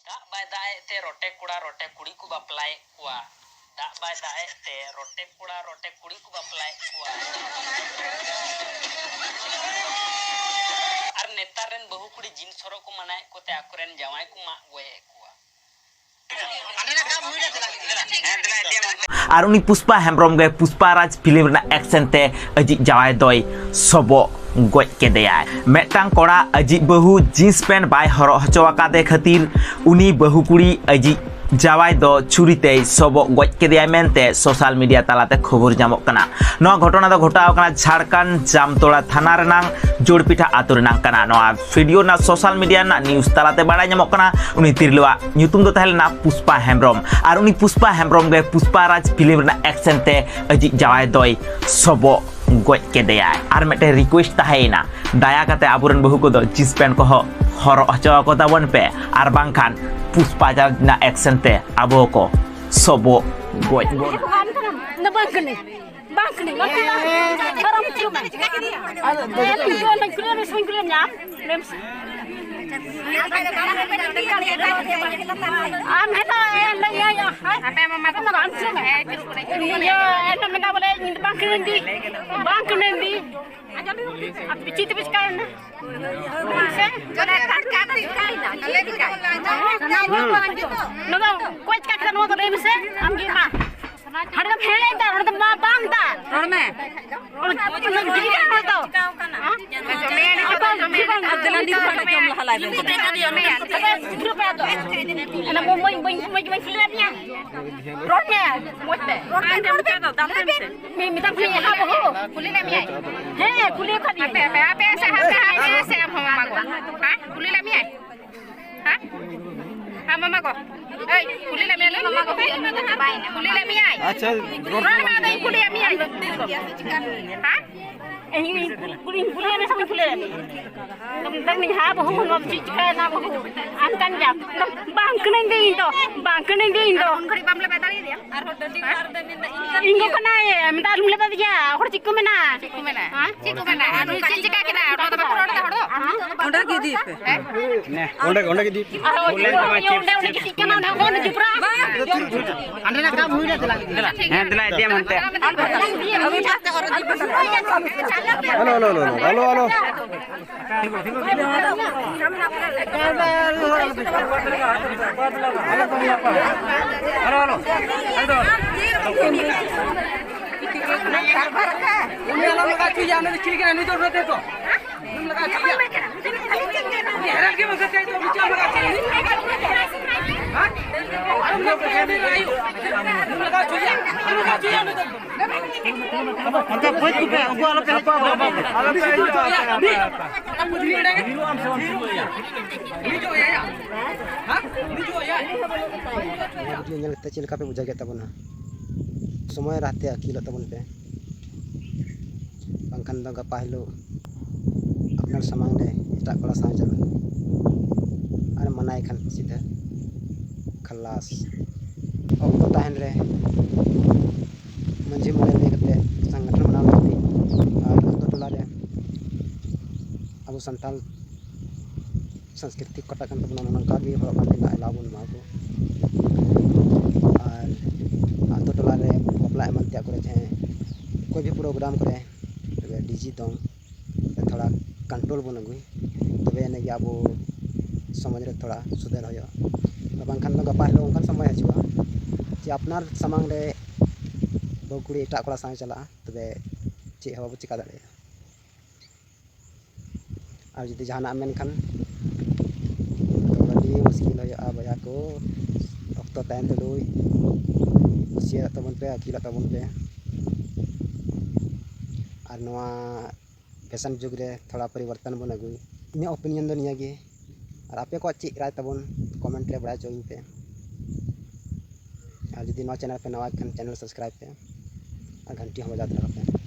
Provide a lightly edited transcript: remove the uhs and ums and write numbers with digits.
dak bay dae te rote kudi ku baplai kuwa dak bay dae te rote kudi ku baplai kuwa ar netaren bahu kudi jin soro ku manai ko te akuren jawai ku mak goye kuwa আর উনি পুষ্পা হেমব্রম গে Pushparaj film রেনা action তে আজি জাওয়াই দই সবো গoj কেদেয়ায় মেটাং কোড়া আজি বহু jeans pant by হরো হচওয়াকাদে খাতির উনি বহু কুড়ি আজি জাওয়াই দ ছুরিতে সবো গoj কেদেয়ায় মেনতে সোশ্যাল মিডিয়া তালাতে খবর জামক কানা নয়া ঘটনা দ ঘটাও কানা ঝাড়খণ্ড জামতলা থানা রেনাং জোড়পিঠা আতু রেনাং কানা নয়া ভিডিও না সোশ্যাল মিডিয়া না নিউজ তালাতে বাড়াই জামক কানা উনি তিরলুয়া nyutum do tahelna Pushpa Hembram আর উনি পুষ্পা হেমব্রম গে পুষ্পারাজ ফিল্ম রেনা অ্যাকশন তে আজি জাওয়াই দই সবো goj kedeyaay ar mete request tahayna daya kate aburen bahu ko do jeans pant ko horo hocho ko tabon pe ar bangkhan puspa na action te abo ko sobo goj na bangkane haram cuma Harga hele ta ora ta bang ta ora me ora gidi ka to adlan di khana jom la halai ben rupa to ana moi filet nya rot nya motte rot nya to dam se mi ta puli ha bo puli la mi ai he puli ka di pe se ha se ha ma ko ha puli la mi ai ha ha mama ko ei puli la mi ai mama ko puli la mi ai अच्छा rot ma dai puli la mi ai ha ini puli na sama puli la mi dam ni ha bo no chi ka na bo antan ja bang kenen de indo ngori bam le betali dia ar hodo di ar de ingo kana ye minta rum le betali ya hor chikku mena ha chikku mena anu chi ka kina hodo ba hodo onda ki di pe ne onda ki di onda ki kana na hono jupra ande na kam huina dela dela dia monte halo चल का पे बुझा गया तबना समय रहते अकेला तबन पे बंखान दो गपा हिलो अपना सामान रे एटा कोला सां चल अरे मनाई खान सीधा खलास अब ताहन रे मंजी मने लेकते संगठन बनाव लगी और अतो टोला रे अब संताल संस्कृति कटा kan तबना नंका भी हर बांधे ना लाबुन मागो और अतो टोला रे बपला एमन त्या करे छे कोई भी प्रोग्राम करे तबे डीजी दंग थोड़ा कंट्रोल बन अगुई तबे ने अब समाज रे थोड़ा सुधार होयो बांखान दो गपा हिलो उनकान समय हजुआ जे अपनार समांग रे बकुड़ी एटा कोला सां चला तबे चे हवा चिका दाड़े और जदि जहाना मेन खान बड़ी मुश्किल होया भैया को अक्तो तान तुलुई सिया तबन पे अकीला तबन पे और नवा फैशन जुग रे थोड़ा परिवर्तन बन अगुई इन ओपिनियन दो निया गे और आपे को चे राय तबन कमेंट रे बड़ा चोइन पे और जदि नवा चैनल पे नवा चैनल सब्सक्राइब पे और घंटी हम बजा दे पे।